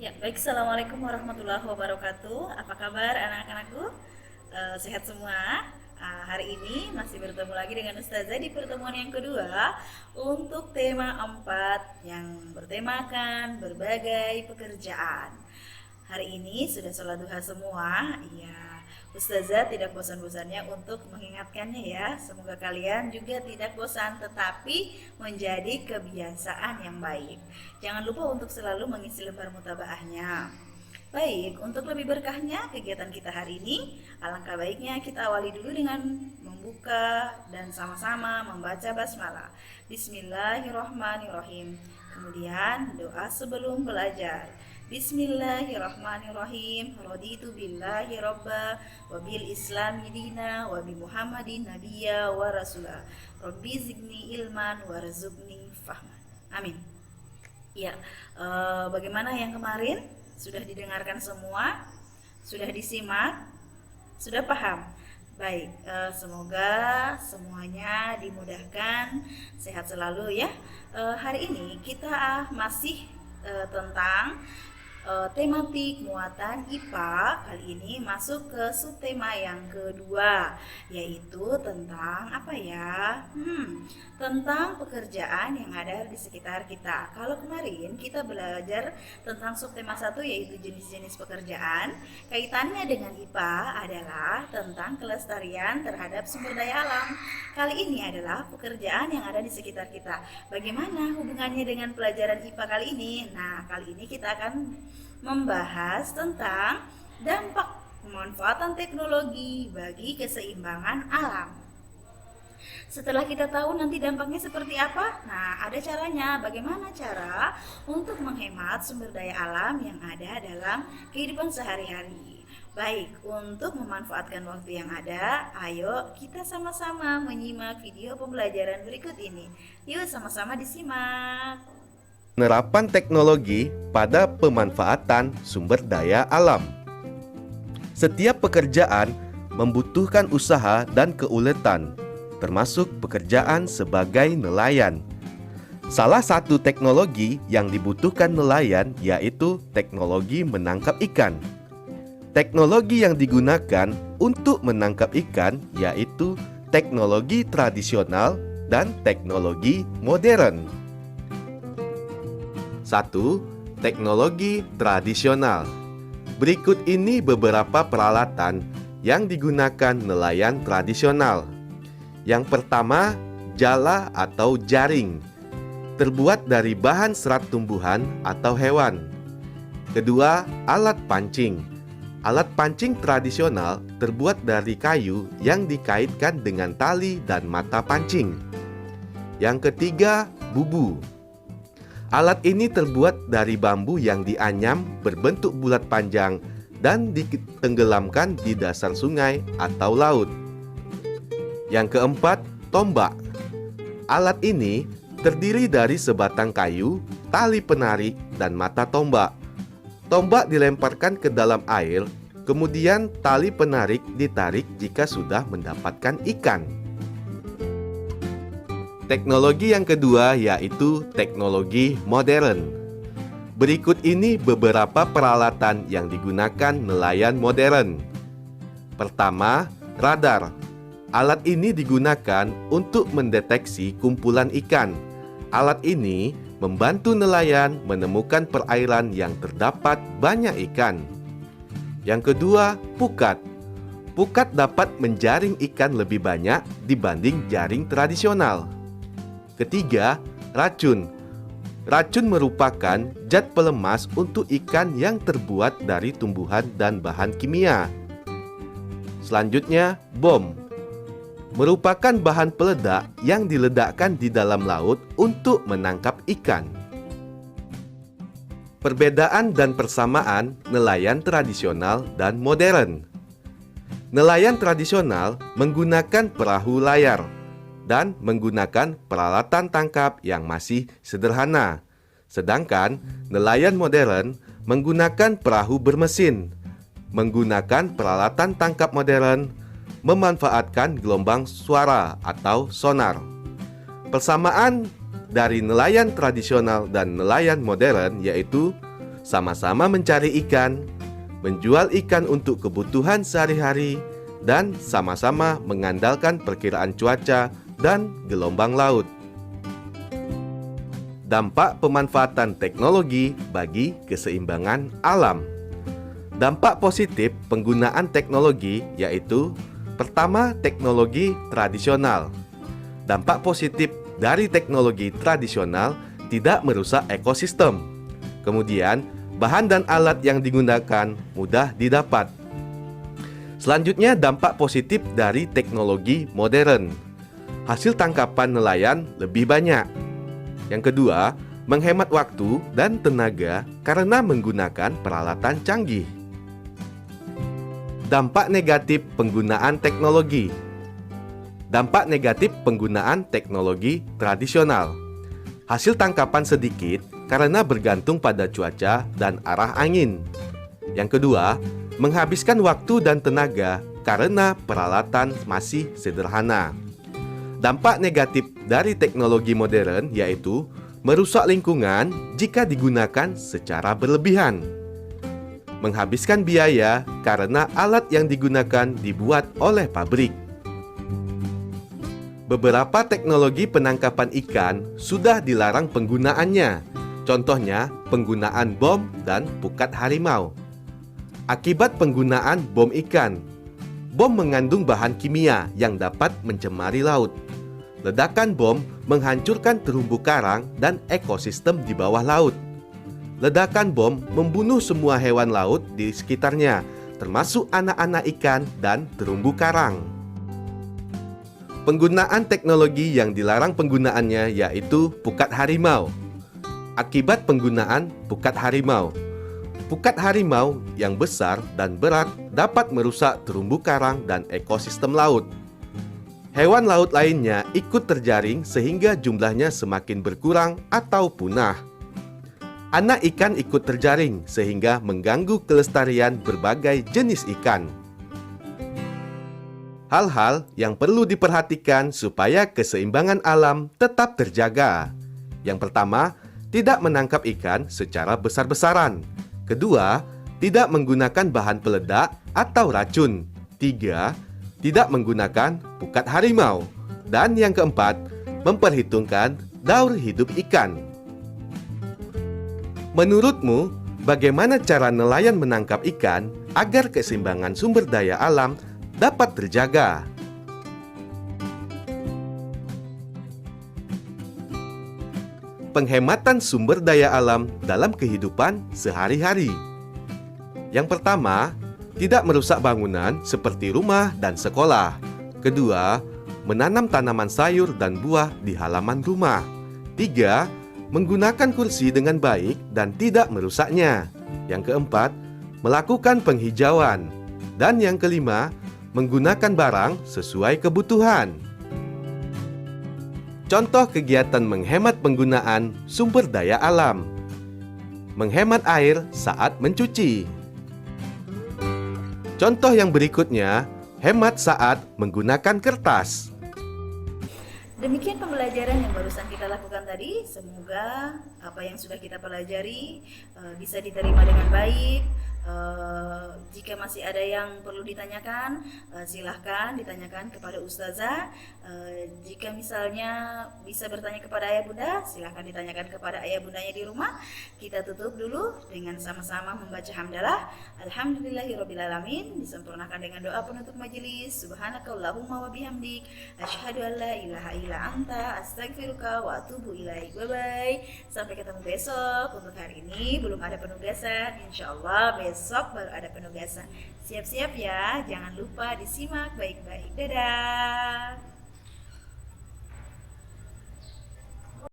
Ya, baik. Assalamualaikum warahmatullahi wabarakatuh. Apa kabar anak-anakku? Sehat semua? Hari ini masih bertemu lagi dengan Ustazah di pertemuan yang kedua untuk tema 4 yang bertemakan berbagai pekerjaan. Hari ini sudah sholat duha semua. Iya, Ustazah tidak bosan-bosannya untuk mengingatkannya ya. Semoga kalian juga tidak bosan tetapi menjadi kebiasaan yang baik. Jangan lupa untuk selalu mengisi lembar mutabaahnya. Baik, untuk lebih berkahnya kegiatan kita hari ini, alangkah baiknya kita awali dulu dengan membuka dan sama-sama membaca basmalah. Bismillahirrahmanirrahim. Kemudian doa sebelum belajar. Bismillahirrahmanirrahim. Raditu billahi robba wa bil islami dina wa bi Muhammadin nabiyya wa rasulah. Rabbi zidni ilman warzuqni fahman. Amin. Ya, bagaimana yang kemarin? Sudah didengarkan semua? Sudah disimak? Sudah paham? Baik, semoga semuanya dimudahkan, sehat selalu ya. Hari ini kita masih tentang tematik muatan IPA. Kali ini masuk ke subtema yang kedua, yaitu tentang apa ya? Tentang pekerjaan yang ada di sekitar kita. Kalau kemarin kita belajar tentang subtema 1 yaitu jenis-jenis pekerjaan, kaitannya dengan IPA adalah tentang kelestarian terhadap sumber daya alam. Kali ini adalah pekerjaan yang ada di sekitar kita. Bagaimana hubungannya dengan pelajaran IPA kali ini? Nah, kali ini kita akan membahas tentang dampak pemanfaatan teknologi bagi keseimbangan alam. Setelah kita tahu nanti dampaknya seperti apa, nah ada caranya. Bagaimana cara untuk menghemat sumber daya alam yang ada dalam kehidupan sehari-hari. Baik, untuk memanfaatkan waktu yang ada, ayo kita sama-sama menyimak video pembelajaran berikut ini. Yuk sama-sama disimak. Penerapan teknologi pada pemanfaatan sumber daya alam. Setiap pekerjaan membutuhkan usaha dan keuletan, termasuk pekerjaan sebagai nelayan. Salah satu teknologi yang dibutuhkan nelayan yaitu teknologi menangkap ikan. Teknologi yang digunakan untuk menangkap ikan yaitu teknologi tradisional dan teknologi modern. 1. Teknologi tradisional. Berikut ini beberapa peralatan yang digunakan nelayan tradisional. Yang pertama, jala atau jaring, terbuat dari bahan serat tumbuhan atau hewan. Kedua, alat pancing. Alat pancing tradisional terbuat dari kayu yang dikaitkan dengan tali dan mata pancing. Yang ketiga, bubu. Alat ini terbuat dari bambu yang dianyam berbentuk bulat panjang dan ditenggelamkan di dasar sungai atau laut. Yang keempat, tombak. Alat ini terdiri dari sebatang kayu, tali penarik, dan mata tombak. Tombak dilemparkan ke dalam air, kemudian tali penarik ditarik jika sudah mendapatkan ikan. Teknologi yang kedua yaitu teknologi modern. Berikut ini beberapa peralatan yang digunakan nelayan modern. Pertama, radar. Alat ini digunakan untuk mendeteksi kumpulan ikan. Alat ini membantu nelayan menemukan perairan yang terdapat banyak ikan. Yang kedua, pukat. Pukat dapat menjaring ikan lebih banyak dibanding jaring tradisional. Ketiga, racun. Racun merupakan zat pelemas untuk ikan yang terbuat dari tumbuhan dan bahan kimia. Selanjutnya, bom. Merupakan bahan peledak yang diledakkan di dalam laut untuk menangkap ikan. Perbedaan dan persamaan nelayan tradisional dan modern. Nelayan tradisional menggunakan perahu layar dan menggunakan peralatan tangkap yang masih sederhana. Sedangkan nelayan modern menggunakan perahu bermesin, menggunakan peralatan tangkap modern, memanfaatkan gelombang suara atau sonar. Persamaan dari nelayan tradisional dan nelayan modern yaitu sama-sama mencari ikan, menjual ikan untuk kebutuhan sehari-hari, dan sama-sama mengandalkan perkiraan cuaca dan gelombang laut. Dampak pemanfaatan teknologi bagi keseimbangan alam. Dampak positif penggunaan teknologi yaitu: pertama, teknologi tradisional. Dampak positif dari teknologi tradisional tidak merusak ekosistem. Kemudian, bahan dan alat yang digunakan mudah didapat. Selanjutnya, dampak positif dari teknologi modern. Hasil tangkapan nelayan lebih banyak. Yang kedua, menghemat waktu dan tenaga karena menggunakan peralatan canggih. Dampak negatif penggunaan teknologi. Dampak negatif penggunaan teknologi tradisional. Hasil tangkapan sedikit karena bergantung pada cuaca dan arah angin. Yang kedua, menghabiskan waktu dan tenaga karena peralatan masih sederhana. Dampak negatif dari teknologi modern yaitu merusak lingkungan jika digunakan secara berlebihan. Menghabiskan biaya karena alat yang digunakan dibuat oleh pabrik. Beberapa teknologi penangkapan ikan sudah dilarang penggunaannya. Contohnya, penggunaan bom dan pukat harimau. Akibat penggunaan bom ikan. Bom mengandung bahan kimia yang dapat mencemari laut. Ledakan bom menghancurkan terumbu karang dan ekosistem di bawah laut. Ledakan bom membunuh semua hewan laut di sekitarnya, termasuk anak-anak ikan dan terumbu karang. Penggunaan teknologi yang dilarang penggunaannya yaitu pukat harimau. Akibat penggunaan pukat harimau. Pukat harimau yang besar dan berat dapat merusak terumbu karang dan ekosistem laut. Hewan laut lainnya ikut terjaring sehingga jumlahnya semakin berkurang atau punah. Anak ikan ikut terjaring sehingga mengganggu kelestarian berbagai jenis ikan. Hal-hal yang perlu diperhatikan supaya keseimbangan alam tetap terjaga. Yang pertama, tidak menangkap ikan secara besar-besaran. Kedua, tidak menggunakan bahan peledak atau racun. Tiga, tidak menggunakan pukat harimau. Dan yang keempat, memperhitungkan daur hidup ikan. Menurutmu, bagaimana cara nelayan menangkap ikan agar keseimbangan sumber daya alam dapat terjaga? Penghematan sumber daya alam dalam kehidupan sehari-hari. Yang pertama, tidak merusak bangunan seperti rumah dan sekolah. Kedua, menanam tanaman sayur dan buah di halaman rumah. Tiga, menggunakan kursi dengan baik dan tidak merusaknya. Yang keempat, melakukan penghijauan. Dan yang kelima, menggunakan barang sesuai kebutuhan. Contoh kegiatan menghemat penggunaan sumber daya alam. Menghemat air saat mencuci. Contoh yang berikutnya, hemat saat menggunakan kertas. Demikian pembelajaran yang barusan kita lakukan tadi. Semoga apa yang sudah kita pelajari bisa diterima dengan baik. Jika masih ada yang perlu ditanyakan, silahkan ditanyakan kepada Ustazah. Jika misalnya bisa bertanya kepada ayah bunda, silahkan ditanyakan kepada ayah bundanya di rumah. Kita tutup dulu dengan sama-sama membaca hamdalah. Alhamdulillahirrabbilalamin. Disempurnakan dengan doa penutup majelis. Subhanakallahumma wa bihamdik, asyhadu an la ilaha illa anta, astaghfiruka wa atubu ilaik. Bye-bye. Sampai ketemu besok. Untuk hari ini belum ada penugasan. Insyaallah besok baru ada penugasan. Siap-siap ya, jangan lupa disimak baik-baik. Dadah.